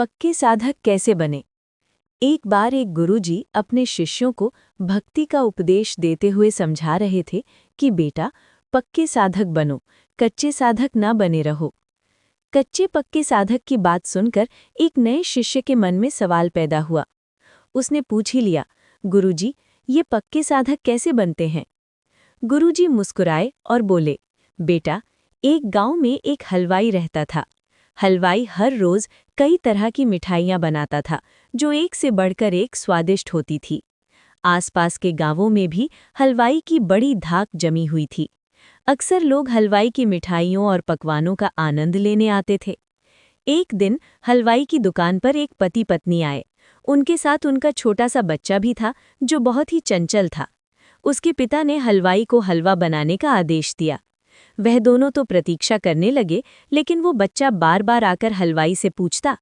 पक्के साधक कैसे बने। एक बार एक गुरुजी अपने शिष्यों को भक्ति का उपदेश देते हुए समझा रहे थे कि बेटा, पक्के साधक बनो, कच्चे साधक ना बने रहो। कच्चे पक्के साधक की बात सुनकर एक नए शिष्य के मन में सवाल पैदा हुआ। उसने पूछ ही लिया, गुरुजी, ये पक्के साधक कैसे बनते हैं। गुरुजी मुस्कुराए और बोले, बेटा, एक गांव में एक हलवाई रहता था। हलवाई हर रोज कई तरह की मिठाइयाँ बनाता था, जो एक से बढ़कर एक स्वादिष्ट होती थी। आसपास के गांवों में भी हलवाई की बड़ी धाक जमी हुई थी। अक्सर लोग हलवाई की मिठाइयों और पकवानों का आनंद लेने आते थे। एक दिन हलवाई की दुकान पर एक पति पत्नी आए। उनके साथ उनका छोटा सा बच्चा भी था, जो बहुत ही चंचल था। उसके पिता ने हलवाई को हलवा बनाने का आदेश दिया। वह दोनों तो प्रतीक्षा करने लगे, लेकिन वो बच्चा बार बार आकर हलवाई से पूछता,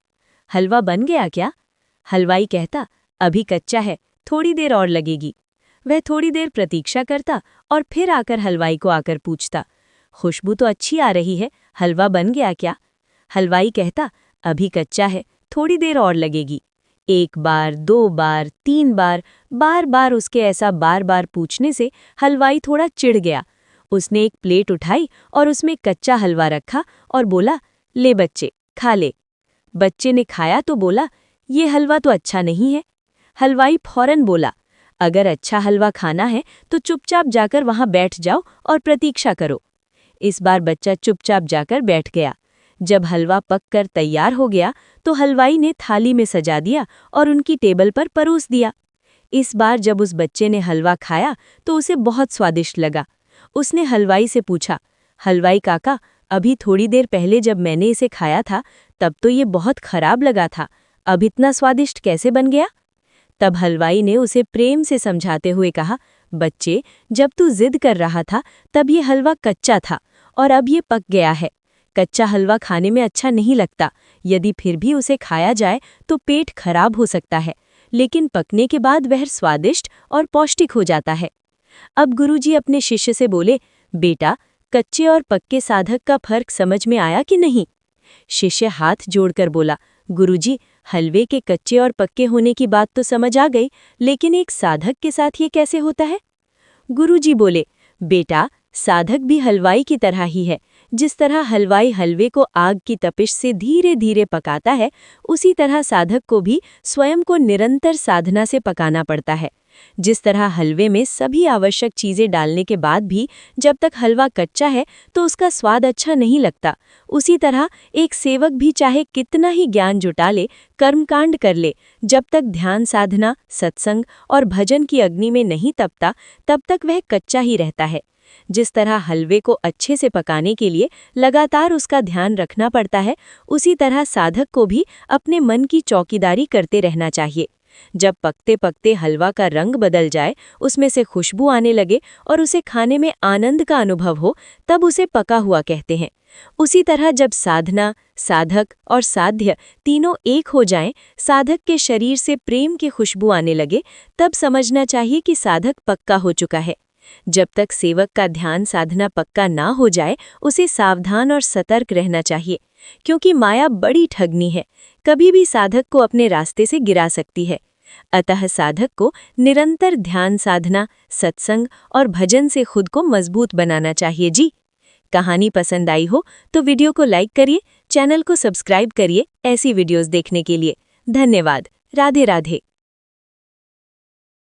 हलवा बन गया क्या? हलवाई कहता, अभी कच्चा है, थोड़ी देर और लगेगी। वह थोड़ी देर प्रतीक्षा करता और फिर आकर हलवाई को आकर पूछता, खुशबू तो अच्छी आ रही है, हलवा बन गया क्या? हलवाई कहता, अभी कच्चा है, थोड़ी देर और लगेगी। एक बार, दो बार, तीन बार, बार बार उसके ऐसा बार बार पूछने से हलवाई थोड़ा चिढ़ गया। उसने एक प्लेट उठाई और उसमें कच्चा हलवा रखा और बोला, ले बच्चे, खा ले। बच्चे ने खाया तो बोला, ये हलवा तो अच्छा नहीं है। हलवाई फौरन बोला, अगर अच्छा हलवा खाना है तो चुपचाप जाकर वहां बैठ जाओ और प्रतीक्षा करो। इस बार बच्चा चुपचाप जाकर बैठ गया। जब हलवा पककर तैयार हो गया तो हलवाई ने थाली में सजा दिया और उनकी टेबल पर परोस दिया। इस बार जब उस बच्चे ने हलवा खाया तो उसे बहुत स्वादिष्ट लगा। उसने हलवाई से पूछा, हलवाई काका, अभी थोड़ी देर पहले जब मैंने इसे खाया था तब तो ये बहुत खराब लगा था, अब इतना स्वादिष्ट कैसे बन गया? तब हलवाई ने उसे प्रेम से समझाते हुए कहा, बच्चे, जब तू जिद कर रहा था तब ये हलवा कच्चा था और अब ये पक गया है। कच्चा हलवा खाने में अच्छा नहीं लगता, यदि फिर भी उसे खाया जाए तो पेट खराब हो सकता है, लेकिन पकने के बाद वह स्वादिष्ट और पौष्टिक हो जाता है। अब गुरुजी अपने शिष्य से बोले, बेटा, कच्चे और पक्के साधक का फर्क समझ में आया कि नहीं? शिष्य हाथ जोड़कर बोला, गुरुजी, हलवे के कच्चे और पक्के होने की बात तो समझ आ गई, लेकिन एक साधक के साथ ये कैसे होता है? गुरुजी बोले, बेटा, साधक भी हलवाई की तरह ही है। जिस तरह हलवाई हलवे को आग की तपिश से धीरे धीरे पकाता है, उसी तरह साधक को भी स्वयं को निरंतर साधना से पकाना पड़ता है। जिस तरह हलवे में सभी आवश्यक चीज़ें डालने के बाद भी जब तक हलवा कच्चा है तो उसका स्वाद अच्छा नहीं लगता, उसी तरह एक सेवक भी चाहे कितना ही ज्ञान जुटा ले, कर्मकांड कर ले, जब तक ध्यान साधना, सत्संग और भजन की अग्नि में नहीं तपता, तब तक वह कच्चा ही रहता है। जिस तरह हलवे को अच्छे से पकाने के लिए लगातार उसका ध्यान रखना पड़ता है, उसी तरह साधक को भी अपने मन की चौकीदारी करते रहना चाहिए। जब पकते पकते हलवा का रंग बदल जाए, उसमें से खुशबू आने लगे और उसे खाने में आनंद का अनुभव हो, तब उसे पका हुआ कहते हैं। उसी तरह जब साधना, साधक और साध्य तीनों एक हो जाएं, साधक के शरीर से प्रेम की खुशबू आने लगे, तब समझना चाहिए कि साधक पक्का हो चुका है। जब तक सेवक का ध्यान साधना पक्का ना हो जाए, उसे सावधान और सतर्क रहना चाहिए, क्योंकि माया बड़ी ठगनी है, कभी भी साधक को अपने रास्ते से गिरा सकती है। अतः साधक को निरंतर ध्यान साधना, सत्संग और भजन से खुद को मजबूत बनाना चाहिए। जी, कहानी पसंद आई हो तो वीडियो को लाइक करिए, चैनल को सब्सक्राइब करिए ऐसी वीडियोस देखने के लिए। धन्यवाद। राधे राधे।